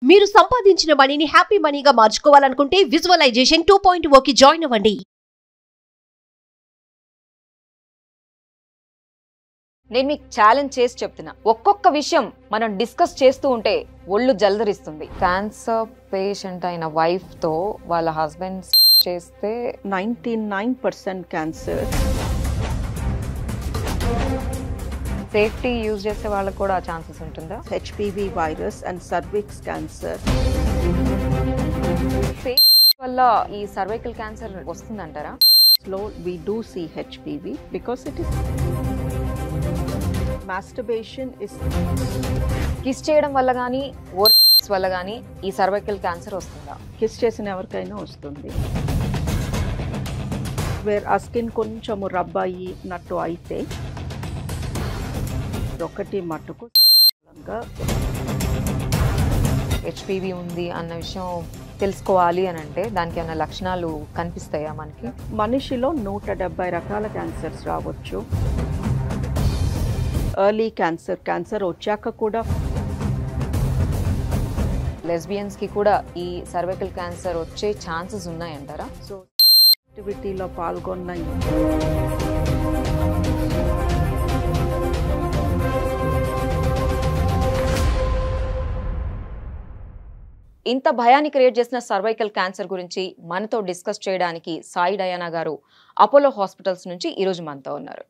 మీరు సంపాదించిన మనీని హ్యాపీ మనీగా మార్చుకోవాలనుకుంటే విజువలైజేషన్ 2.0కి జాయిన్ అవ్వండి. నేను మీకు ఛాలెంజ్ చేసి చెప్తున్నా, ఒక్కొక్క విషయం మనం డిస్కస్ చేస్తూ ఉంటే ఒళ్ళు జలదరిస్తుంది. క్యాన్సర్ పేషెంట్ అయిన వైఫ్ తో వాళ్ళ హస్బెండ్ చేస్తే 99% క్యాన్సర్. సేఫ్టీ యూజ్ చేసే వాళ్ళకి కూడా ఛాన్సెస్ ఉంటుందా? HPV virus and cervix cancer. Safety వల్ల ఈ సర్వైకల్ క్యాన్సర్ వస్తుందంటారా? Slow, we do see HPV because it is masturbation is kiss చేయడం వల్ల కానీ ఓరల్స్ వల్ల కానీ ఈ సర్వైకల్ క్యాన్సర్ వస్తుందా? కిస్ చేసిన ఎవరికైనా వస్తుంది. వేర్ ఆ స్కిన్ కొంచెము రబ్ అయినట్టు అయితే ఒకటి మట్టుకు హెచ్పివి ఉంది అన్న విషయం తెలుసుకోవాలి అని అంటే దానికి ఏమైనా లక్షణాలు కనిపిస్తాయా మనకి? మనిషిలో 170 రకాల క్యాన్సర్స్ రావచ్చు. ఎర్లీ క్యాన్సర్ వచ్చాక కూడా లెస్బియన్స్ కి కూడా ఈ సర్వైకల్ క్యాన్సర్ వచ్చే ఛాన్సెస్ ఉన్నాయంటారా? సో యాక్టివిటీలో పాల్గొన్న ఇంత భయాన్ని క్రియేట్ చేసిన సర్వైకల్ క్యాన్సర్ గురించి మనతో డిస్కస్ చేయడానికి సాయి డయానా గారు అపోలో హాస్పిటల్స్ నుంచి ఈరోజు మనతో ఉన్నారు.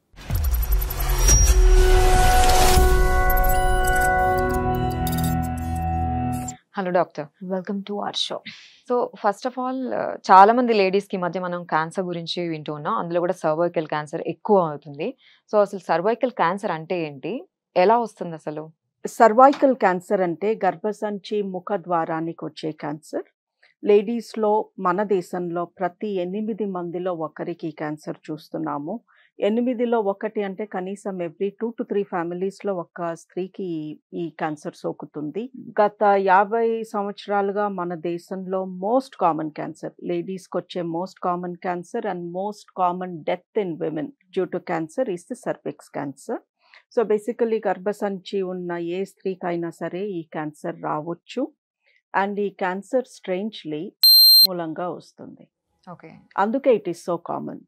Hello doctor, welcome to our show. So first of all, చాలా మంది లేడీస్ కి మధ్య మనం క్యాన్సర్ గురించి వింటూ ఉన్నాం, అందులో కూడా సర్వైకల్ క్యాన్సర్ ఎక్కువ అవుతుంది. సో అసలు సర్వైకల్ క్యాన్సర్ అంటే ఏంటి, ఎలా వస్తుంది అసలు? సర్వైకల్ క్యాన్సర్ అంటే గర్భసంచి ముఖ ద్వారానికి వచ్చే క్యాన్సర్. లేడీస్లో మన దేశంలో ప్రతి 8 మందిలో ఒకరికి క్యాన్సర్ చూస్తున్నాము. 8లో 1 అంటే కనీసం ఎవ్రీ 2 to 3 ఫ్యామిలీస్లో ఒక స్త్రీకి ఈ క్యాన్సర్ సోకుతుంది. గత 50 సంవత్సరాలుగా మన దేశంలో మోస్ట్ కామన్ క్యాన్సర్, లేడీస్కి వచ్చే most common cancer and most common death in women due to cancer is the cervix cancer. So basically గర్భసంచి ఉన్న ఏ స్త్రీకైనా సరే ఈ క్యాన్సర్ రావచ్చు. అండ్ ఈ క్యాన్సర్ స్ట్రేంజ్లీ మూలంగా వస్తుంది. ఓకే, అందుకే ఇట్ ఈస్ సో కామన్.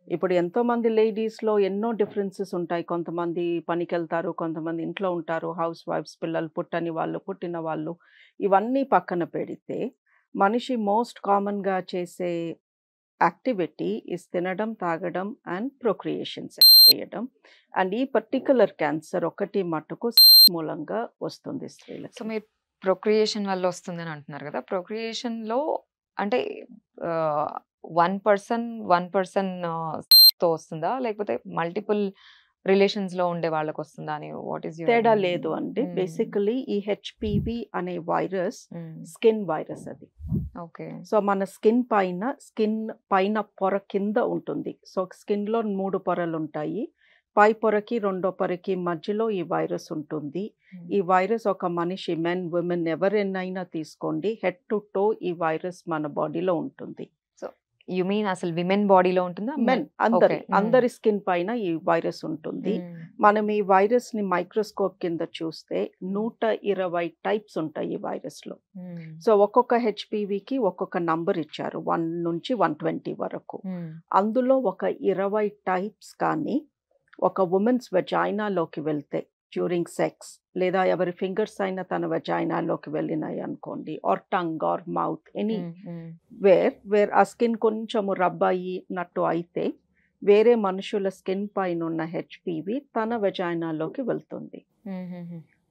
ఇప్పుడు ఎంతోమంది లేడీస్లో ఎన్నో డిఫరెన్సెస్ ఉంటాయి. కొంతమంది పనికి వెళ్తారు, కొంతమంది ఇంట్లో ఉంటారు, హౌస్ వైఫ్స్, పిల్లలు పుట్టని వాళ్ళు, పుట్టిన వాళ్ళు, ఇవన్నీ పక్కన పెడితే మనిషి మోస్ట్ కామన్గా చేసే యాక్టివిటీ ఇస్ తినడం, తాగడం అండ్ ప్రొక్రియేషన్స్ చేయడం. అండ్ ఈ పర్టికులర్ క్యాన్సర్ ఒకటి మట్టుకు మూలంగా వస్తుంది స్త్రీలకు. సో మీరు ప్రొక్రియేషన్ వల్ల వస్తుందని అంటున్నారు కదా, ప్రొక్రియేషన్ లో అంటే 1% తో వస్తుందా, లేకపోతే మల్టిపుల్ రిలేషన్స్ లో ఉండే వాళ్ళకి వస్తుందా అని వాట్ ఈస్ తేడా లేదు అండి. బేసికలీ ఈ హెచ్పివి అనే వైరస్ స్కిన్ వైరస్ అది. ఓకే, సో మన స్కిన్ పైన పొర కింద ఉంటుంది. సో స్కిన్ లో 3 పొరలు ఉంటాయి. పై పొరకి 2వ పొరకి మధ్యలో ఈ వైరస్ ఉంటుంది. ఈ వైరస్ ఒక మనిషి, మెన్, విమెన్ ఎవరైనా తీసుకోండి, హెడ్ టు టో ఈ వైరస్ మన బాడీలో ఉంటుంది. సో యు మీన్ అసలు విమెన్ బాడీలో ఉంటుందా? మెన్ అందరి స్కిన్ పైన ఈ వైరస్ ఉంటుంది. మనం ఈ వైరస్ ని మైక్రోస్కోప్ కింద చూస్తే 120 టైప్స్ ఉంటాయి ఈ వైరస్ లో. సో ఒక్కొక్క హెచ్పివికి ఒక్కొక్క నంబర్ ఇచ్చారు, 1 నుంచి 120 వరకు. అందులో ఒక 20 టైప్స్ కానీ ఒక ఉమెన్స్ వెజైనాలోకి వెళ్తే డ్యూరింగ్ సెక్స్, లేదా ఎవరి ఫింగర్స్ అయినా తన వెజైనాలోకి వెళ్ళినాయి అనుకోండి, or tongue or mouth, anywhere ఆ స్కిన్ కొంచెము రబ్ అయినట్టు అయితే వేరే మనుషుల స్కిన్ పైన ఉన్న హెచ్పివి తన వెజైనాలోకి వెళ్తుంది.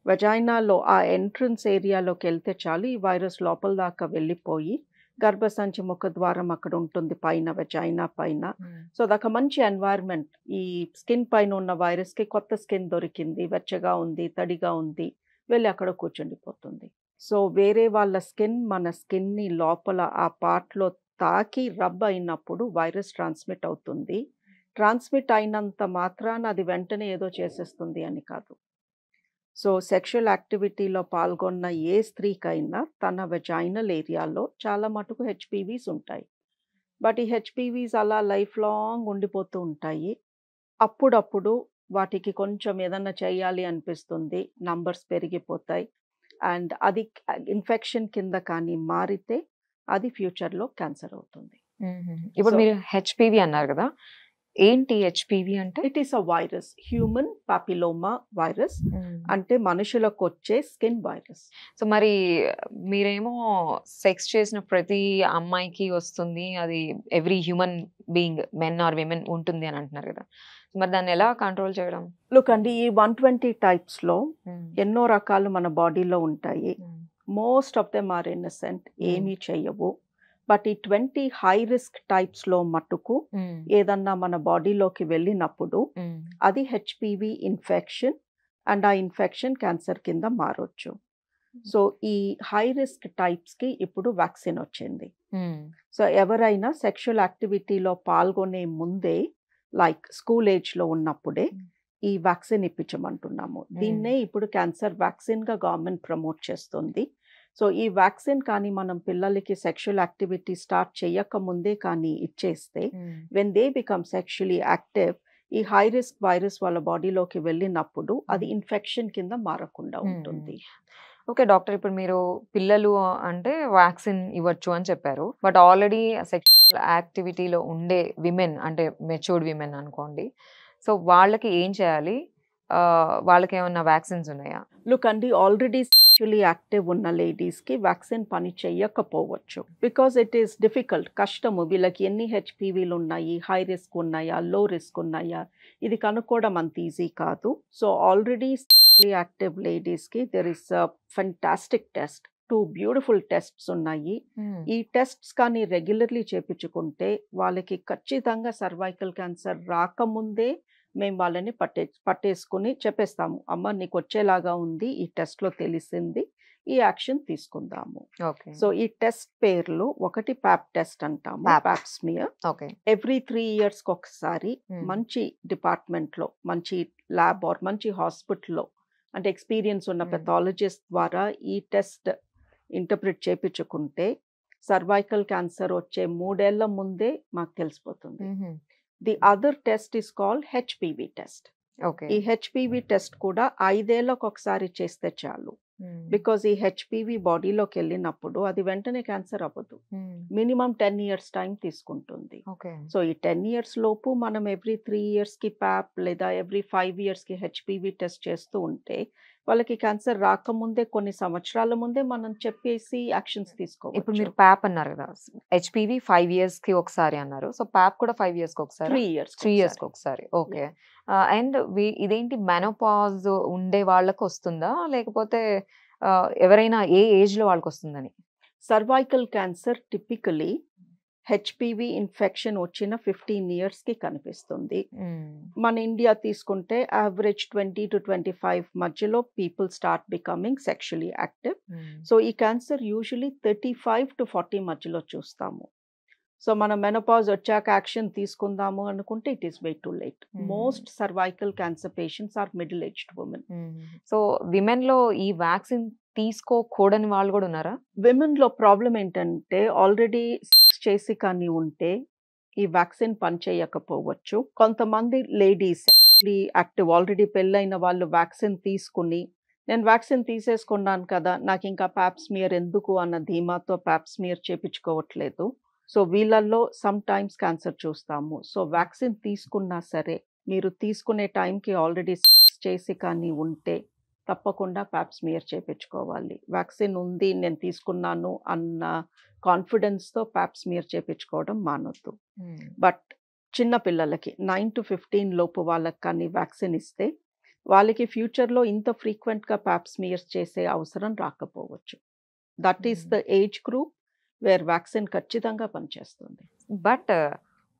వెజైనాలో ఆ ఎంట్రన్స్ ఏరియాలోకి వెళ్తే చాలు, ఈ వైరస్ లోపల దాకా వెళ్ళిపోయి గర్భసంచి ముఖ ద్వారం అక్కడ ఉంటుంది పైన, వెజైనా పైన. సో అదొక మంచి ఎన్వైర్న్మెంట్. ఈ స్కిన్ పైన ఉన్న వైరస్కి కొత్త స్కిన్ దొరికింది, వెచ్చగా ఉంది, తడిగా ఉంది, వెళ్ళి అక్కడ కూర్చుండిపోతుంది. సో వేరే వాళ్ళ స్కిన్ మన స్కిన్ని లోపల ఆ పార్ట్లో తాకి రబ్ అయినప్పుడు వైరస్ ట్రాన్స్మిట్ అవుతుంది. ట్రాన్స్మిట్ అయినంత మాత్రాన అది వెంటనే ఏదో చేసేస్తుంది అని కాదు. సో సెక్షువల్ యాక్టివిటీలో పాల్గొన్న ఏ స్త్రీకైనా తన వెజైనల్ ఏరియాలో చాలా మటుకు హెచ్పివీస్ ఉంటాయి. బట్ ఈ హెచ్పివీస్ అలా లైఫ్ లాంగ్ ఉండిపోతూ ఉంటాయి. అప్పుడప్పుడు వాటికి కొంచెం ఏదన్నా చేయాలి అనిపిస్తుంది, నంబర్స్ పెరిగిపోతాయి. అండ్ అది ఇన్ఫెక్షన్ కింద కానీ మారితే అది ఫ్యూచర్లో క్యాన్సర్ అవుతుంది. ఇప్పుడు So- మీరు హెచ్పివి అన్నారు కదా, ఏంటి హెచ్పివి అంటే? It is a virus, human papilloma virus, అంటే మనుషులకు వచ్చే స్కిన్ వైరస్. సో మరి మీరేమో సెక్స్ చేసిన ప్రతి అమ్మాయికి వస్తుంది, అది every human being men or women ఉంటుంది అని అంటున్నారు కదా, మరి దాన్ని ఎలా కంట్రోల్ చేయడం? లుక్ అండి, ఈ 120 టైప్స్లో ఎన్నో రకాలు మన బాడీలో ఉంటాయి. Most of them are innocent, ఏమీ చెయ్యవు. బట్ ఈ 20 హై రిస్క్ టైప్స్లో మట్టుకు ఏదన్నా మన బాడీలోకి వెళ్ళినప్పుడు అది హెచ్పివి ఇన్ఫెక్షన్, అండ్ ఆ ఇన్ఫెక్షన్ క్యాన్సర్ కింద మారొచ్చు. సో ఈ హై రిస్క్ టైప్స్కి ఇప్పుడు వ్యాక్సిన్ వచ్చింది. సో ఎవరైనా సెక్షువల్ యాక్టివిటీలో పాల్గొనే ముందే, లైక్ స్కూల్ ఏజ్లో ఉన్నప్పుడే ఈ వ్యాక్సిన్ ఇప్పించమంటున్నాము. దీన్నే ఇప్పుడు క్యాన్సర్ వ్యాక్సిన్గా గవర్నమెంట్ ప్రమోట్ చేస్తుంది. సో ఈ వ్యాక్సిన్ కానీ మనం పిల్లలకి సెక్షువల్ యాక్టివిటీ స్టార్ట్ చేయక ముందే కానీ ఇచ్చేస్తే, when they become sexually active, ఈ హై రిస్క్ వైరస్ వాళ్ళ బాడీలోకి వెళ్ళినప్పుడు అది ఇన్ఫెక్షన్ కింద మారకుండా ఉంటుంది. ఓకే డాక్టర్, ఇప్పుడు మీరు పిల్లలు అంటే వ్యాక్సిన్ ఇవ్వచ్చు అని చెప్పారు, బట్ ఆల్రెడీ సెక్షువల్ యాక్టివిటీలో ఉండే విమెన్ అంటే మెచ్యూర్డ్ విమెన్ అనుకోండి, సో వాళ్ళకి ఏం చేయాలి? వాళ్ళకి ఏమన్నా వ్యాక్సిన్స్ ఉన్నాయా? లుక్ అండి, ఆల్రెడీ సెక్షువలీ యాక్టివ్ ఉన్న లేడీస్కి వ్యాక్సిన్ పని చేయకపోవచ్చు. బికాజ్ ఇట్ ఈస్ డిఫికల్ట్, కష్టము. వీళ్ళకి ఎన్ని హెచ్పివీలు ఉన్నాయి, హై రిస్క్ ఉన్నాయా, లో రిస్క్ ఉన్నాయా, ఇది కనుక్కోవడం అంత ఈజీ కాదు. సో ఆల్రెడీ సెక్షువలీ యాక్టివ్ లేడీస్కి there is a fantastic test, 2 beautiful tests ఉన్నాయి. ఈ టెస్ట్స్ కానీ రెగ్యులర్లీ చేపించుకుంటే వాళ్ళకి ఖచ్చితంగా సర్వైకల్ క్యాన్సర్ రాకముందే మేము వాళ్ళని పట్టేసుకుని చెప్పేస్తాము, అమ్మ నీకు వచ్చేలాగా ఉంది, ఈ టెస్ట్లో తెలిసింది, ఈ యాక్షన్ తీసుకుందాము. సో ఈ టెస్ట్ పేర్లు, ఒకటి ప్యాప్ టెస్ట్ అంటాము, ప్యాప్ స్మియర్. ఎవ్రీ 3 ఇయర్స్కి ఒకసారి మంచి డిపార్ట్మెంట్లో, మంచి ల్యాబ్ ఆర్ మంచి హాస్పిటల్లో, అంటే ఎక్స్పీరియన్స్ ఉన్న పెథాలజిస్ట్ ద్వారా ఈ టెస్ట్ ఇంటర్ప్రిట్ చేయించుకుంటే సర్వైకల్ క్యాన్సర్ వచ్చే 3 ఏళ్ల ముందే మాకు తెలిసిపోతుంది. The other test is called HPV test. ఈ హెచ్పివి టెస్ట్ కూడా 5 ఏళ్లకు ఒకసారి చేస్తే చాలు. బికాజ్ ఈ హెచ్పివి బాడీలోకి వెళ్ళినప్పుడు అది వెంటనే క్యాన్సర్ అవ్వదు, మినిమం 10 ఇయర్స్ టైం తీసుకుంటుంది. సో ఈ 10 ఇయర్స్ లోపు మనం ఎవ్రీ 3 ఇయర్స్కి ప్యాప్ లేదా ఎవ్రీ 5 ఇయర్స్కి హెచ్పివి టెస్ట్ చేస్తూ ఉంటే వాళ్ళకి క్యాన్సర్ రాకముందే, కొన్ని సంవత్సరాల ముందే మనం చెప్పేసి యాక్షన్స్ తీసుకోవచ్చు. ఇప్పుడు మీరు ప్యాప్ అన్నారు కదా, హెచ్పివి 5 ఇయర్స్ కి ఒకసారి అన్నారు, సో ప్యాప్ కూడా 5 ఇయర్స్ కి ఒకసారి, 3 ఇయర్స్ కి ఒకసారి. ఓకే. అండ్ ఇదేంటి మెనోపాజ్ ఉండే వాళ్ళకి వస్తుందా, లేకపోతే ఎవరైనా ఏ ఏజ్ లో వాళ్ళకి వస్తుందని? Cervical cancer typically HPV infection వచ్చిన 15 ఇయర్స్కి కనిపిస్తుంది. మన ఇండియా తీసుకుంటే యావరేజ్ 20 to 25 మధ్యలో people start becoming sexually active. So ఈ క్యాన్సర్ యూజువలీ 35 to 40 మధ్యలో చూస్తాము. సో మనం మెనోపాజ్ వచ్చాక యాక్షన్ తీసుకుందాము అనుకుంటే it is way too late. Most cervical cancer patients are middle aged women. So women లో ఈ వ్యాక్సిన్ తీసుకోకూడని వాళ్ళు కూడా ఉన్నారా? విమెన్ లో ప్రాబ్లం ఏంటంటే, ఆల్రెడీ చేసి కానీ ఉంటే ఈ వ్యాక్సిన్ పనిచేయకపోవచ్చు. కొంతమంది లేడీస్ యాక్టివ్ ఆల్రెడీ పెళ్ళైన వాళ్ళు వ్యాక్సిన్ తీసుకుని, నేను వ్యాక్సిన్ తీసేసుకున్నాను కదా, నాకు ఇంకా ప్యాప్ స్మియర్ ఎందుకు అన్న ధీమాతో ప్యాప్ స్మియర్ చేపించుకోవట్లేదు. సో వీళ్ళల్లో సమ్ టైమ్స్ క్యాన్సర్ చూస్తాము. సో వ్యాక్సిన్ తీసుకున్నా సరే, మీరు తీసుకునే టైంకి ఆల్రెడీ చేసి కానీ ఉంటే తప్పకుండా ప్యాప్ స్మియర్ చేయించుకోవాలి. వ్యాక్సిన్ ఉంది, నేను తీసుకున్నాను అన్న కాన్ఫిడెన్స్తో ప్యాప్ స్మియర్ చేయించుకోవడం మానొద్దు. బట్ చిన్న పిల్లలకి 9 to 15 లోపు వాళ్ళకి కానీ వ్యాక్సిన్ ఇస్తే వాళ్ళకి ఫ్యూచర్లో ఇంత ఫ్రీక్వెంట్గా ప్యాప్ స్మియర్స్ చేసే అవసరం రాకపోవచ్చు. That is the age group where vaccine ఖచ్చితంగా పనిచేస్తుంది. బట్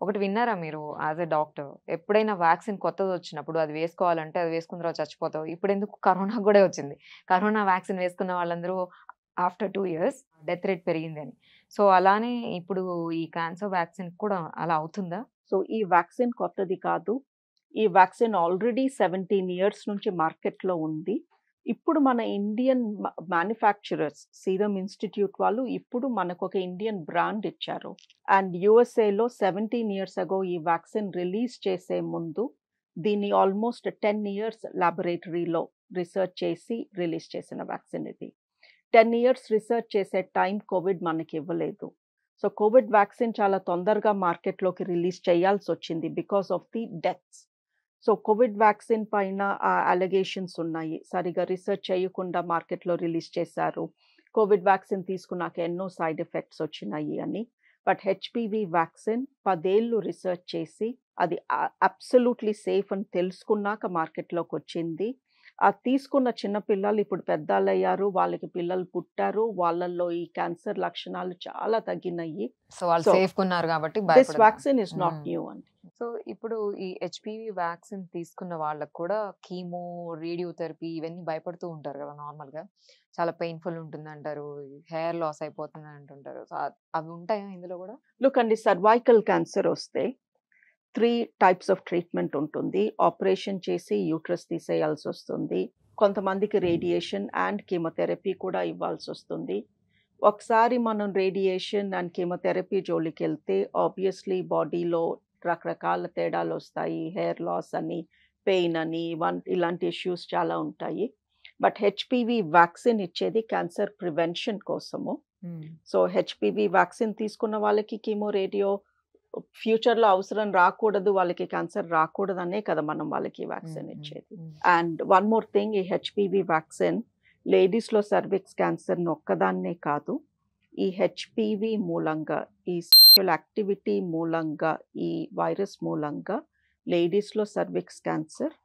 ఒకటి విన్నారా మీరు యాజ్ ఎ డాక్టర్, ఎప్పుడైనా వ్యాక్సిన్ కొత్తది వచ్చినప్పుడు అది వేసుకోవాలంటే అది వేసుకున్న తర్వాత చచ్చిపోతావు. ఇప్పుడు ఎందుకు కరోనా కూడా వచ్చింది, కరోనా వ్యాక్సిన్ వేసుకున్న వాళ్ళందరూ ఆఫ్టర్ 2 years డెత్ రేట్ పెరిగింది అని. సో అలానే ఇప్పుడు ఈ క్యాన్సర్ వ్యాక్సిన్ కూడా అలా అవుతుందా? సో ఈ వ్యాక్సిన్ కొత్తది కాదు. ఈ వ్యాక్సిన్ ఆల్రెడీ 17 years నుంచి మార్కెట్లో ఉంది. ఇప్పుడు మన ఇండియన్ మ్యానుఫ్యాక్చరర్స్ సీరం ఇన్స్టిట్యూట్ వాళ్ళు ఇప్పుడు మనకు ఒక ఇండియన్ బ్రాండ్ ఇచ్చారు. అండ్ యుఎస్ఏలో 17 years ago ఈ వ్యాక్సిన్ రిలీజ్ చేసే ముందు దీన్ని ఆల్మోస్ట్ 10 years ల్యాబొరేటరీలో రీసెర్చ్ చేసి రిలీజ్ చేసిన వ్యాక్సిన్ ఇది. 10 years రీసెర్చ్ చేసే టైం కోవిడ్ మనకి ఇవ్వలేదు. సో కోవిడ్ వ్యాక్సిన్ చాలా తొందరగా మార్కెట్లోకి రిలీజ్ చేయాల్సి వచ్చింది because of the deaths. So Covid vaccine పైన అలిగేషన్స్ ఉన్నాయి, సరిగా రీసెర్చ్ చేయకుండా మార్కెట్లో రిలీజ్ చేశారు, కోవిడ్ వ్యాక్సిన్ తీసుకున్నాక ఎన్నో సైడ్ ఎఫెక్ట్స్ వచ్చినాయి అని. బట్ హెచ్పివి వ్యాక్సిన్ 10 ఏళ్ళు రీసెర్చ్ చేసి అది అబ్సల్యూట్లీ సేఫ్ అని తెలుసుకున్నాక మార్కెట్లోకి వచ్చింది. ఆ తీసుకున్న చిన్న పిల్లలు ఇప్పుడు పెద్దలయ్యారు, వాళ్ళకి పిల్లలు పుట్టారు, వాళ్ళల్లో ఈ క్యాన్సర్ లక్షణాలు చాలా తగ్గినాయి. సో వాళ్ళు సేఫ్ ఉన్నారు కాబట్టి this vaccine is not new అండి. సో ఇప్పుడు ఈ హెచ్పివి వ్యాక్సిన్ తీసుకున్న వాళ్ళకు కూడా కీమో, రేడియోథెరపీ ఇవన్నీ భయపడుతూ ఉంటారు కదా నార్మల్ గా, చాలా పెయిన్ఫుల్ ఉంటుంది అంటారు, హెయిర్ లాస్ అయిపోతుంది అంటుంటారు. సో అవి ఉంటాయా ఇందులో కూడా? లుక్ అండి, సర్వైకల్ క్యాన్సర్ వస్తే 3 types ఆఫ్ ట్రీట్మెంట్ ఉంటుంది. ఆపరేషన్ చేసి యూట్రస్ తీసేయాల్సి వస్తుంది, కొంతమందికి రేడియేషన్ అండ్ కీమోథెరపీ కూడా ఇవ్వాల్సి వస్తుంది. ఒకసారి మనం రేడియేషన్ అండ్ కీమోథెరపీ జోలికి వెళ్తే ఆబ్వియస్లీ బాడీలో రకరకాల తేడాలు వస్తాయి, హెయిర్ లాస్ అని, పెయిన్ అని, ఇలాంటి ఇష్యూస్ చాలా ఉంటాయి. బట్ హెచ్పివి వ్యాక్సిన్ ఇచ్చేది క్యాన్సర్ ప్రివెన్షన్ కోసము. సో హెచ్పివి వ్యాక్సిన్ తీసుకున్న వాళ్ళకి కీమో, రేడియో ఫ్యూచర్లో అవసరం రాకూడదు, వాళ్ళకి క్యాన్సర్ రాకూడదనే కదా మనం వాళ్ళకి వ్యాక్సిన్ ఇచ్చేది. అండ్ వన్ మోర్ థింగ్, ఈ హెచ్పివి వ్యాక్సిన్ లేడీస్లో సర్విక్స్ క్యాన్సర్ని ఒక్కదాన్నే కాదు, ఈ హెచ్పివి మూలంగా, ఈ సెక్షువల్ యాక్టివిటీ మూలంగా, ఈ వైరస్ మూలంగా లేడీస్లో సర్విక్స్ క్యాన్సర్,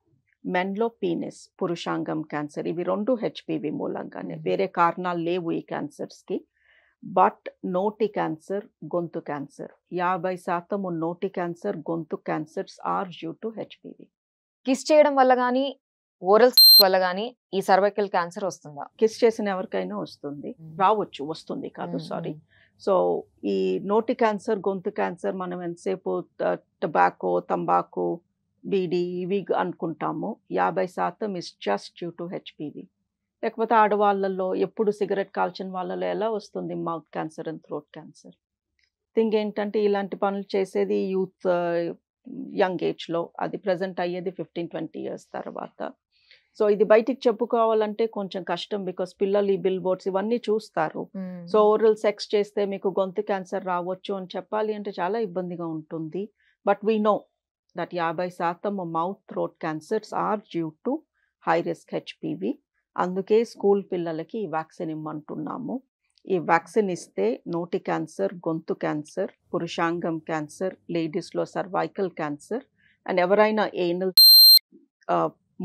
మెన్లో పీనిస్ పురుషాంగం క్యాన్సర్, ఇవి 2 హెచ్పివి మూలంగానే, వేరే కారణాలు లేవు ఈ క్యాన్సర్స్కి. బట్ నోటి క్యాన్సర్, గొంతు క్యాన్సర్, 50% నోటి క్యాన్సర్, గొంతు cancers are due to HPV. Kiss చేయడం వల్ల కానీ, ఓరల్ వల్ల కానీ ఈ సర్వైకల్ క్యాన్సర్ వస్తుందా? కిస్ చేసిన ఎవరికైనా వస్తుంది, రావచ్చు, వస్తుంది కాదు, సారీ. సో ఈ నోటి క్యాన్సర్, గొంతు క్యాన్సర్ మనం ఎంతసేపు టొబాకో, తంబాకు, బీడీ ఇవి అనుకుంటాము, 50% is just due to HPV. లేకపోతే ఆడవాళ్ళల్లో ఎప్పుడు సిగరెట్ కాల్చిన వాళ్ళలో ఎలా వస్తుంది mouth cancer and throat cancer? Thing ఏంటంటే ఇలాంటి పనులు చేసేది యూత్, యంగ్ ఏజ్లో, అది ప్రజెంట్ అయ్యేది 15-20 years తర్వాత. సో ఇది బయటికి చెప్పుకోవాలంటే కొంచెం కష్టం, బికాస్ పిల్లలు ఈ బిల్ బోర్డ్స్ ఇవన్నీ చూస్తారు. సో ఓరల్ సెక్స్ చేస్తే మీకు గొంతు క్యాన్సర్ రావచ్చు అని చెప్పాలి అంటే చాలా ఇబ్బందిగా ఉంటుంది. But we know that 50% mouth throat cancers are due to high risk HPV. అందుకే స్కూల్ పిల్లలకి ఈ వ్యాక్సిన్ ఇమ్మంటున్నాము. ఈ వ్యాక్సిన్ ఇస్తే నోటి క్యాన్సర్, గొంతు క్యాన్సర్, పురుషాంగం క్యాన్సర్, లేడీస్లో సర్వైకల్ క్యాన్సర్, అండ్ ఎవరైనా ఏనల్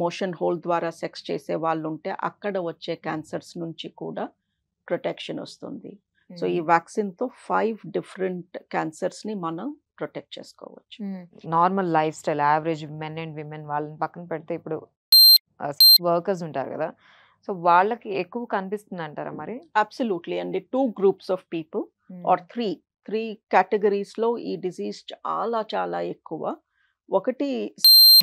మోషన్ హోల్ ద్వారా సెక్స్ చేసే వాళ్ళు ఉంటే అక్కడ వచ్చే క్యాన్సర్స్ నుంచి కూడా ప్రొటెక్షన్ వస్తుంది. సో ఈ వ్యాక్సిన్తో 5 different క్యాన్సర్స్ని మనం ప్రొటెక్ట్ చేసుకోవచ్చు. Normal life style, average men and women వాళ్ళని పక్కన పెడితే ఇప్పుడు వర్కర్స్ ఉంటారు కదా, సో వాళ్ళకి ఎక్కువ కనిపిస్తుంది అంటారా మరి? అబ్సల్యూట్లీ అండి. 2 groups ఆఫ్ పీపుల్ ఆర్ 3 కేటగిరీస్లో ఈ డిజీజ్ చాలా చాలా ఎక్కువ. ఒకటి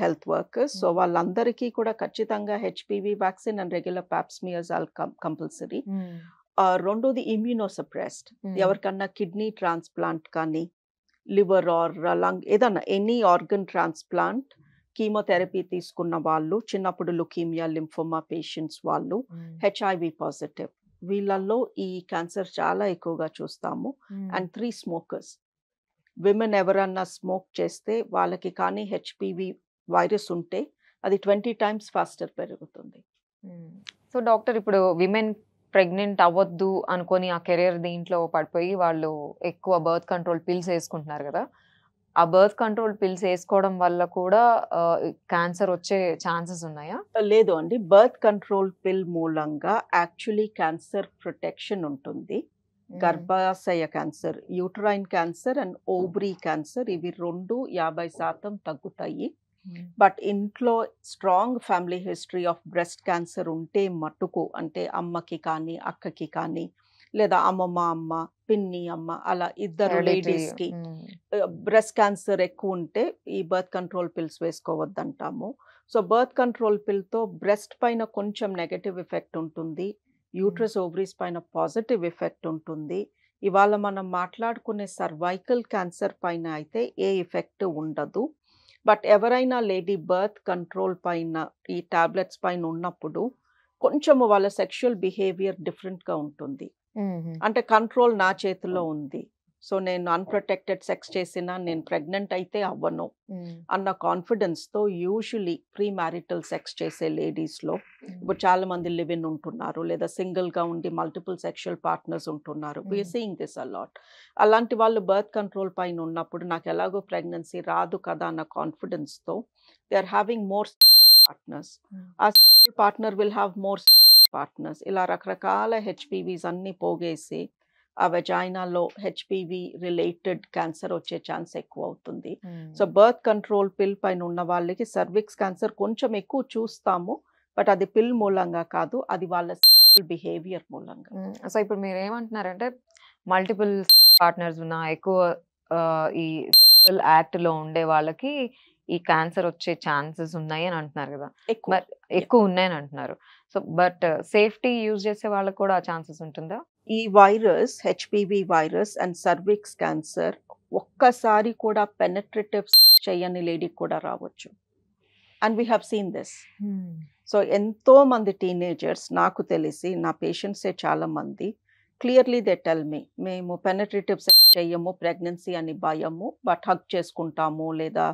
హెల్త్ వర్కర్స్, సో వాళ్ళందరికీ కూడా ఖచ్చితంగా HPV vaccine and regular pap smears compulsory. రెండోది ఇమ్యూనోసప్రెస్డ్, ఎవరికన్నా కిడ్నీ ట్రాన్స్ప్లాంట్ కానీ, లివర్ ఆర్ లంగ్ ఏదన్నా ఎనీ ఆర్గన్ ట్రాన్స్ప్లాంట్, కీమోథెరపీ తీసుకున్న వాళ్ళు, చిన్నప్పుడు లుకీమియా, లింఫోమా పేషెంట్స్ వాళ్ళు, హెచ్ఐవి పాజిటివ్, వీళ్ళల్లో ఈ క్యాన్సర్ చాలా ఎక్కువగా చూస్తాము. అండ్ 3 smokers, విమెన్ ఎవరన్నా స్మోక్ చేస్తే వాళ్ళకి కానీ హెచ్పివి వైరస్ ఉంటే అది 20 times ఫాస్టర్ పెరుగుతుంది. సో డాక్టర్, ఇప్పుడు విమెన్ ప్రెగ్నెంట్ అవ్వద్దు అనుకొని ఆ కెరియర్ దీంట్లో పడిపోయి వాళ్ళు ఎక్కువ బర్త్ కంట్రోల్ పిల్స్ వేసుకుంటున్నారు కదా, ఆ బర్త్ కంట్రోల్ పిల్స్ వేసుకోవడం వల్ల కూడా క్యాన్సర్ వచ్చే ఛాన్సెస్ ఉన్నాయా? లేదు అండి, బర్త్ కంట్రోల్ పిల్ మూలంగా యాక్చువల్లీ క్యాన్సర్ ప్రొటెక్షన్ ఉంటుంది. గర్భాశయ cancer, uterine cancer and ovary cancer, ఇవి 2 50% తగ్గుతాయి. బట్ ఇంట్లో strong family history of breast cancer ఉంటే మట్టుకు, అంటే అమ్మకి కానీ అక్కకి కానీ, లేదా అమ్మ, పిన్ని అమ్మ, అలా ఇద్దరు లేడీస్కి బ్రెస్ట్ క్యాన్సర్ ఎక్కువ ఉంటే ఈ బర్త్ కంట్రోల్ పిల్స్ వేసుకోవద్దంటాము. సో బర్త్ కంట్రోల్ పిల్తో బ్రెస్ట్ పైన కొంచెం నెగటివ్ ఎఫెక్ట్ ఉంటుంది, యూట్రస్ ఓవరీస్ పైన పాజిటివ్ ఎఫెక్ట్ ఉంటుంది. ఇవాళ మనం మాట్లాడుకునే సర్వైకల్ క్యాన్సర్ పైన అయితే ఏ ఎఫెక్ట్ ఉండదు. బట్ ఎవరైనా లేడీ బర్త్ కంట్రోల్ పైన ఈ టాబ్లెట్స్ పైన ఉన్నప్పుడు కొంచెము వాళ్ళ సెక్షువల్ బిహేవియర్ డిఫరెంట్గా ఉంటుంది. అంటే కంట్రోల్ నా చేతిలో ఉంది, సో నేను అన్ప్రొటెక్టెడ్ సెక్స్ చేసినా నేను ప్రెగ్నెంట్ అయితే అవ్వను అన్న కాన్ఫిడెన్స్తో యూజువలీ ప్రీ మ్యారిటల్ సెక్స్ చేసే లేడీస్లో, ఇప్పుడు చాలా మంది లివ్ ఇన్ ఉంటున్నారు లేదా సింగిల్గా ఉండి మల్టిపుల్ సెక్షువల్ పార్ట్నర్స్ ఉంటున్నారు. We are seeing this a lot. అలాంటి వాళ్ళు బర్త్ కంట్రోల్ పైన ఉన్నప్పుడు నాకు ఎలాగో ప్రెగ్నెన్సీ రాదు కదా అన్న కాన్ఫిడెన్స్తో they are having more partners. ఆ partner will have more partners. ఇలా రకరకాల హెచ్పివీస్ అన్ని పోగేసి ఆ వెజైనాలో హెచ్పివి రిలేటెడ్ క్యాన్సర్ వచ్చే ఛాన్స్ ఎక్కువ అవుతుంది. సో బర్త్ కంట్రోల్ పిల్ పైన ఉన్న వాళ్ళకి సర్విక్స్ క్యాన్సర్ కొంచెం ఎక్కువ చూస్తాము, బట్ అది పిల్ మూలంగా కాదు, అది వాళ్ళ సెక్షువల్ బిహేవియర్ మూలంగా. సో ఇప్పుడు మీరు ఏమంటున్నారంటే మల్టిపుల్ పార్ట్నర్స్ ఉన్న ఎక్కువ ఈ సెక్షువల్ యాక్ట్ లో ఉండే వాళ్ళకి ఈ క్యాన్సర్ వచ్చే ఛాన్సెస్ ఉన్నాయి అని అంటున్నారు కదా, ఎక్కువ ఉన్నాయని అంటున్నారు. సో బట్ సేఫ్టీ యూజ్ చేసే వాళ్ళకి కూడా ఆ ఛాన్సెస్ ఉంటుందా? ఈ virus HPV virus and cervix cancer ఒక్కసారి కూడా పెనట్రేటివ్ చేయని లేడీకి కూడా రావచ్చు. And we have seen this. So ఎంతో మంది టీనేజర్స్ నాకు తెలిసి నా పేషెంట్సే చాలా మంది క్లియర్లీ దే టెల్ మీ, మేము పెనట్రేటివ్ సెక్స్ చేయము ప్రెగ్నెన్సీ అని భయము, బట్ హగ్ చేసుకుంటాము లేదా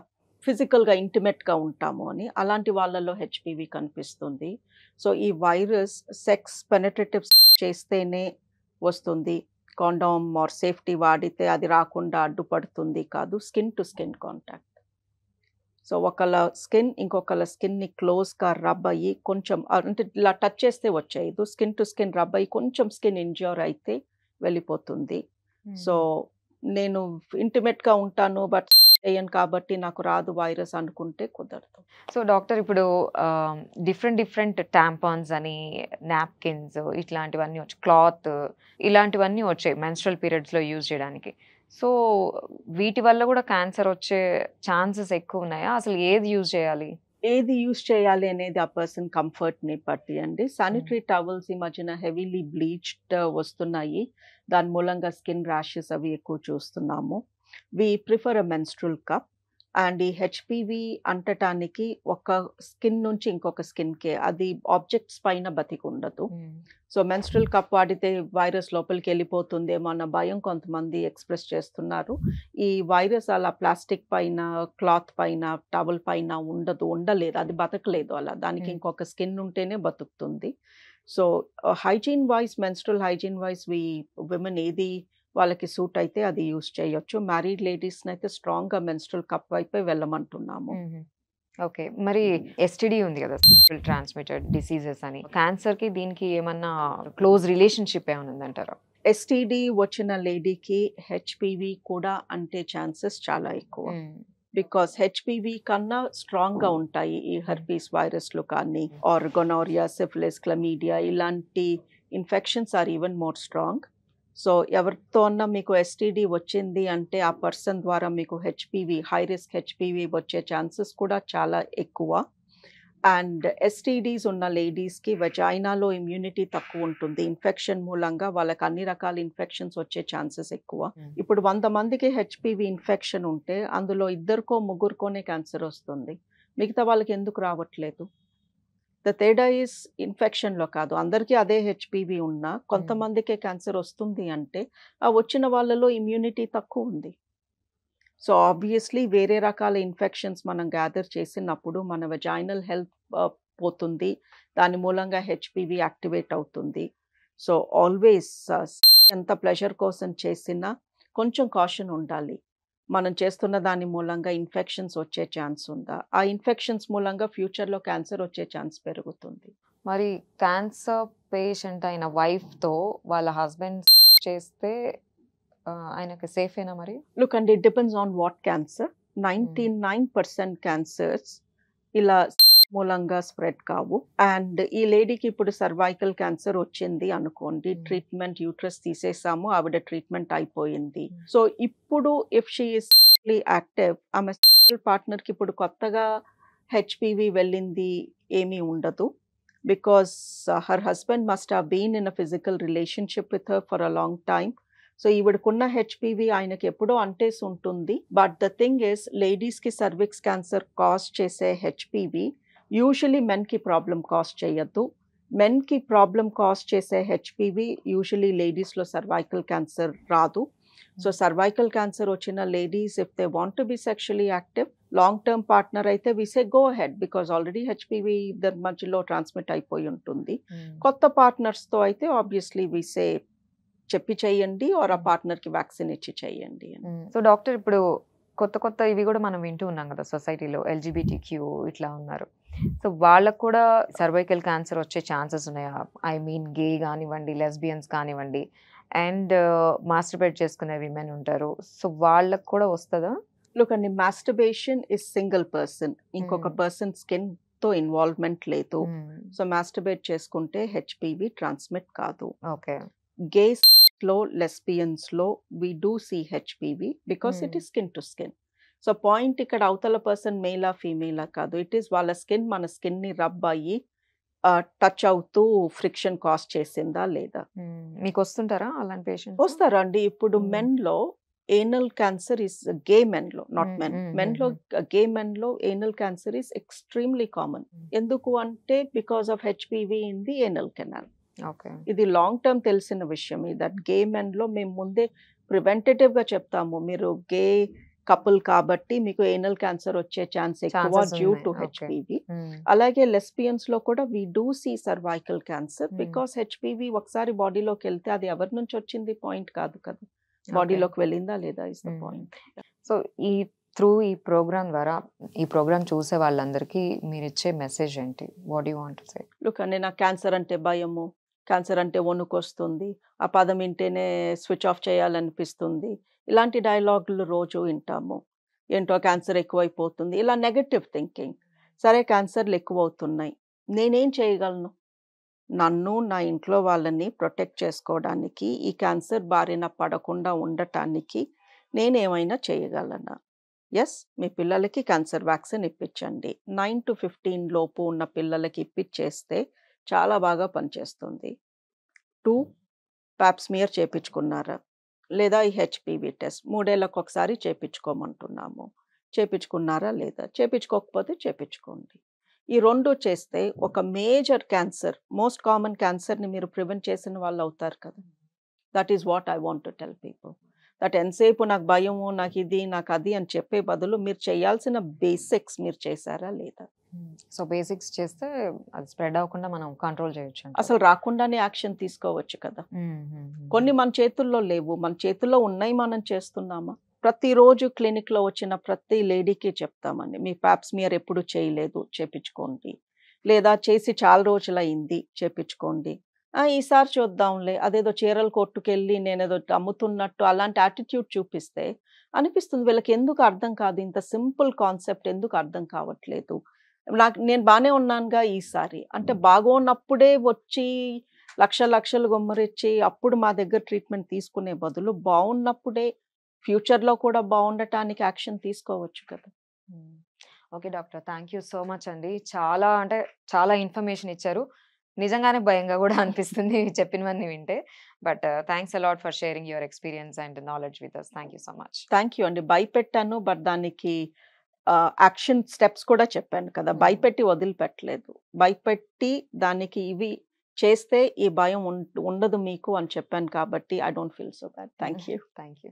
ఫిజికల్గా ఇంటిమేట్గా ఉంటాము అని. అలాంటి వాళ్ళలో హెచ్పివి కనిపిస్తుంది. సో ఈ వైరస్ సెక్స్ పెనట్రేటివ్ చేస్తేనే వస్తుంది, కాండోమ్ ఆర్ సేఫ్టీ వాడితే అది రాకుండా అడ్డుపడుతుంది కాదు, skin to skin contact. So ఒకళ్ళ స్కిన్ ఇంకొకళ్ళ స్కిన్ని క్లోజ్గా రబ్ అయ్యి కొంచెం అంటే ఇలా టచ్ చేస్తే వచ్చేది, స్కిన్ టు స్కిన్ రబ్ అయ్యి కొంచెం స్కిన్ ఇంజ్యూర్ అయితే వెళ్ళిపోతుంది. సో నేను ఇంటిమేట్గా ఉంటాను బట్ చేయను కాబట్టి నాకు రాదు వైరస్ అనుకుంటే కుదరదు. సో డాక్టర్ ఇప్పుడు డిఫరెంట్ టాంపాన్స్ అని, నాప్కిన్స్ ఇట్లాంటివన్నీ వచ్చి, క్లాత్ ఇలాంటివన్నీ వచ్చాయి మెన్స్ట్రల్ పీరియడ్స్లో యూజ్ చేయడానికి. సో వీటి వల్ల కూడా క్యాన్సర్ వచ్చే ఛాన్సెస్ ఎక్కువ ఉన్నాయా? అసలు ఏది యూజ్ చేయాలి? ఏది యూజ్ చేయాలి అనేది ఆ పర్సన్ కంఫర్ట్ని బట్టి అండి. శానిటరీ టవల్స్ ఈ మధ్యన హెవీలీ బ్లీచ్డ్ వస్తున్నాయి, దాని మూలంగా స్కిన్ ర్యాషెస్ అవి ఎక్కువ చూస్తున్నాము. We prefer a menstrual cup. And ఈ హెచ్పివి అంటటానికి ఒక స్కిన్ నుంచి ఇంకొక స్కిన్కే, అది ఆబ్జెక్ట్స్ పైన బతికి ఉండదు. సో మెన్స్ట్రల్ కప్ వాడితే వైరస్ లోపలికి వెళ్ళిపోతుందేమో అన్న భయం కొంతమంది ఎక్స్ప్రెస్ చేస్తున్నారు. ఈ వైరస్ అలా ప్లాస్టిక్ పైన, క్లాత్ పైన, టవల్ పైన ఉండలేదు, అది బతకలేదు అలా, దానికి ఇంకొక స్కిన్ ఉంటేనే బతుకుతుంది. So hygiene wise, menstrual hygiene wise women ఏది వాళ్ళకి సూట్ అయితే అది యూజ్ చేయొచ్చు. మ్యారీడ్ లేడీస్ని అయితే స్ట్రాంగ్గా మెన్స్ట్రల్ కప్ వైపే వెళ్ళమంటున్నాము. ఓకే, మరి ఎస్టిడి ఉంది కదా, సెక్షువల్ ట్రాన్స్మిటెడ్ డిసీజెస్ అని, క్యాన్సర్కి దీనికి ఏమన్నా క్లోజ్ రిలేషన్షిప్ ఏమైనా ఉందంటారా? ఎస్టిడి వచ్చిన లేడీకి హెచ్పివి కూడా అంటే ఛాన్సెస్ చాలా ఎక్కువ, బికాస్ హెచ్పివి కన్నా స్ట్రాంగ్గా ఉంటాయి ఈ హెర్పీస్ వైరస్లు కానీ, ఆర్ గొనోరియా, సిఫిలిస్, క్లమీడియా ఇలాంటి infections are even more strong. So ఎవరితో అన్నా మీకు ఎస్టిడి వచ్చింది అంటే ఆ పర్సన్ ద్వారా మీకు హెచ్పివి, హై రిస్క్ హెచ్పివి వచ్చే ఛాన్సెస్ కూడా చాలా ఎక్కువ. అండ్ ఎస్టిడీస్ ఉన్న లేడీస్కి వెజైనాలో ఇమ్యూనిటీ తక్కువ ఉంటుంది, ఇన్ఫెక్షన్ మూలంగా వాళ్ళకి అన్ని రకాల ఇన్ఫెక్షన్స్ వచ్చే ఛాన్సెస్ ఎక్కువ. ఇప్పుడు 100 మందికి హెచ్పివి ఇన్ఫెక్షన్ ఉంటే అందులో 2కో 3కోనే క్యాన్సర్ వస్తుంది, మిగతా వాళ్ళకి ఎందుకు రావట్లేదు? ద తేడా ఈస్ ఇన్ఫెక్షన్లో కాదు, అందరికీ అదే హెచ్పివి ఉన్నా కొంతమందికే క్యాన్సర్ వస్తుంది అంటే ఆ వచ్చిన వాళ్ళలో ఇమ్యూనిటీ తక్కువ ఉంది. సో ఆబ్వియస్లీ వేరే రకాల ఇన్ఫెక్షన్స్ మనం గ్యాదర్ చేసినప్పుడు మన వెజైనల్ హెల్త్ పోతుంది, దాని మూలంగా హెచ్పివి యాక్టివేట్ అవుతుంది. సో ఆల్వేస్ ఎంత ప్లెజర్ కోసం చేసినా కొంచెం కాషన్ ఉండాలి. మనం చేస్తున్న దాని మూలంగా ఇన్ఫెక్షన్స్ వచ్చే ఛాన్స్ ఉందా, ఆ ఇన్ఫెక్షన్స్ మూలంగా ఫ్యూచర్లో క్యాన్సర్ వచ్చే ఛాన్స్ పెరుగుతుంది. మరి క్యాన్సర్ పేషెంట్ అయిన వైఫ్తో వాళ్ళ హస్బెండ్ చేస్తే ఆయనకి సేఫేనా మరి? Look and it depends on what cancer. 99% cancers ఇలా మూలంగా స్ప్రెడ్ కావు. అండ్ ఈ లేడీకి ఇప్పుడు సర్వైకల్ క్యాన్సర్ వచ్చింది అనుకోండి, ట్రీట్మెంట్ యూట్రస్ తీసేసాము, ఆవిడ ట్రీట్మెంట్ అయిపోయింది. సో ఇప్పుడు ఇఫ్ షీ ఈస్ యాక్టివ్, ఆమె పార్ట్నర్కి ఇప్పుడు కొత్తగా హెచ్పివి వెళ్ళింది ఏమీ ఉండదు, because her husband must have been in a physical relationship with her for a long time. So ఈవిడకున్న హెచ్పివి ఆయనకి ఎప్పుడో అంటేసి ఉంటుంది. బట్ ద థింగ్ ఇస్, లేడీస్కి సర్విక్స్ క్యాన్సర్ కాజ్ చేసే హెచ్పివి యూజువలీ మెన్కి ప్రాబ్లం కాజ్ చేయొద్దు. మెన్ కి ప్రాబ్లం కాజ్ చేసే హెచ్పివి యూజువలీ లేడీస్ లో సర్వైకల్ క్యాన్సర్ రాదు. సో సర్వైకల్ క్యాన్సర్ వచ్చిన ladies if they want to be sexually active, long term partner అయితే వి say go ahead because already HPV ఇద్దరి మధ్యలో ట్రాన్స్మిట్ అయిపోయి ఉంటుంది. కొత్త పార్ట్నర్స్ తో అయితే ఆబ్వియస్లీ వి సే చెప్పి చెయ్యండి ఆర్ ఆ పార్ట్నర్ కి వ్యాక్సిన్ ఇచ్చి చెయ్యండి. సో డాక్టర్, ఇప్పుడు కొత్త ఇవి కూడా మనం వింటూ ఉన్నాం కదా సొసైటీలో, LGBTQ ఇట్లా ఉన్నారు. సో వాళ్ళకు కూడా సర్వైకల్ క్యాన్సర్ వచ్చే ఛాన్సెస్ ఉన్నాయా? ఐ మీన్ గే కానివ్వండి, లెస్బియన్స్ కానివ్వండి, అండ్ మాస్టర్బేట్ చేసుకునే విమెన్ ఉంటారు. సో వాళ్ళకు కూడా వస్తుందా? లుక్ అండి, మాస్టర్బేషన్ ఇస్ సింగిల్ పర్సన్, ఇంకొక పర్సన్ స్కిన్ తో ఇన్వాల్వ్మెంట్ లేదు. సో మాస్టర్బేట్ చేసుకుంటే హెచ్పివి ట్రాన్స్మిట్ కాదు. ఓకే. గేస్ లో, లెస్బియన్స్ లో we do see HPV because it is skin to skin. So point ఇక్కడ అవతల పర్సన్ మేలా ఫీమేలా కాదు, ఇట్ ఈస్ వాళ్ళ స్కిన్ మన స్కిన్ ని రబ్ అయ్యి టచ్ అవుతూ ఫ్రిక్షన్ కాజ్ చేసిందా లేదా. మీకు వస్తుంటారా అలాంటి పేషెంట్స్? వస్తారండి. ఇప్పుడు మెన్ లో anal cancer is gay men లో, నాట్ మెన్ లో గే మెన్ లో anal cancer is extremely common. ఎందుకు అంటే because of HPV in the anal canal. ఇది లాంగ్ టర్మ్ తెలిసిన విషయం. దట్ గే మెన్ లో మేము ముందే ప్రివెంటేటివ్ గా చెప్తాము, మీరు గే కపుల్ కాబట్టి మీకు ఏనల్ క్యాన్సర్ వచ్చే ఛాన్స్ ఎక్కువ డ్యూ టు హెచ్పివి. అలాగే లెస్బియన్స్ లో కూడా we do see cervical cancer because HPV ఒకసారి బాడీలోకి వెళ్తే అది ఎవరి నుంచి వచ్చింది పాయింట్ కాదు కదా, బాడీలోకి వెళ్ళిందా లేదా ఇస్ ద పాయింట్. సో ఈ ప్రోగ్రామ్ ద్వారా, ఈ ప్రోగ్రామ్ చూసే వాళ్ళందరికీ మీరు ఇచ్చే మెసేజ్ ఏంటి? What you want to say? Look అండి, నాకు క్యాన్సర్ అంటే భయము, క్యాన్సర్ అంటే వణుకొస్తుంది, ఆ పదం వింటేనే స్విచ్ ఆఫ్ చేయాలనిపిస్తుంది, ఇలాంటి డైలాగులు రోజు వింటాము. ఏంటో క్యాన్సర్ ఎక్కువైపోతుంది, ఇలా నెగటివ్ థింకింగ్. సరే క్యాన్సర్లు ఎక్కువ అవుతున్నాయి, నేనేం చేయగలను? నన్ను, నా ఇంట్లో వాళ్ళని ప్రొటెక్ట్ చేసుకోవడానికి, ఈ క్యాన్సర్ బారిన పడకుండా ఉండటానికి నేనేమైనా చేయగలనా? ఎస్, మీ పిల్లలకి క్యాన్సర్ వ్యాక్సిన్ ఇప్పించండి. 9 to 15 లోపు ఉన్న పిల్లలకి ఇప్పించేస్తే చాలా బాగా పనిచేస్తుంది. 2, ప్యాప్స్మియర్ చేపించుకున్నారా లేదా? ఈ హెచ్పివి టెస్ట్ 3 ఏళ్లకు ఒకసారి చేపించుకోమంటున్నాము, చేపించుకున్నారా లేదా? చేపించుకోకపోతే చేపించుకోండి. ఈ 2 చేస్తే ఒక మేజర్ క్యాన్సర్, మోస్ట్ కామన్ క్యాన్సర్ని మీరు ప్రివెంట్ చేసిన వాళ్ళు అవుతారు కదా. That is what I want to tell people. That ఎంతసేపు నాకు భయము, నాకు ఇది, నాకు అది అని చెప్పే బదులు మీరు చేయాల్సిన బేసిక్స్ మీరు చేశారా లేదా? సో బేసిక్స్ చేస్తే అది స్ప్రెడ్ అవ్వకుండా మనం కంట్రోల్ చేయొచ్చు. అసలు రాకుండానే యాక్షన్ తీసుకోవచ్చు కదా. కొన్ని మన చేతుల్లో లేవు, మన చేతుల్లో ఉన్నాయి, మనం చేస్తున్నామా? ప్రతిరోజు క్లినిక్ లో వచ్చిన ప్రతి లేడీకి చెప్తామండి, మీ ప్యాప్స్మియర్ ఎప్పుడు చేయలేదు, చేపించుకోండి. లేదా చేసి చాలా రోజులైంది, చేపించుకోండి. ఈసారి చూద్దాంలే, అదేదో చీరలు కొట్టుకెళ్ళి నేనేదో అమ్ముతున్నట్టు అలాంటి యాటిట్యూడ్ చూపిస్తే అనిపిస్తుంది వీళ్ళకి ఎందుకు అర్థం కాదు, ఇంత సింపుల్ కాన్సెప్ట్ ఎందుకు అర్థం కావట్లేదు. నేను బాగానే ఉన్నానుగా ఈసారి అంటే, బాగున్నప్పుడే వచ్చి లక్షలు గుమ్మరిచ్చి అప్పుడు మా దగ్గర ట్రీట్మెంట్ తీసుకునే బదులు బాగున్నప్పుడే ఫ్యూచర్లో కూడా బాగుండటానికి యాక్షన్ తీసుకోవచ్చు కదా. Okay doctor, thank you so much అండి. చాలా ఇన్ఫర్మేషన్ ఇచ్చారు. నిజంగానే భయంగా కూడా అనిపిస్తుంది చెప్పినవన్నీ వింటే. But thanks a lot for sharing your experience and knowledge with us. Thank you so much. Thank you అండి. భయపెట్టాను, బట్ దానికి యాక్షన్ స్టెప్స్ కూడా చెప్పాను కదా. భయపెట్టి వదిలిపెట్టలేదు, భయపెట్టి దానికి ఇవి చేస్తే ఈ భయం ఉండదు మీకు అని చెప్పాను కాబట్టి I don't feel so bad. Thank you.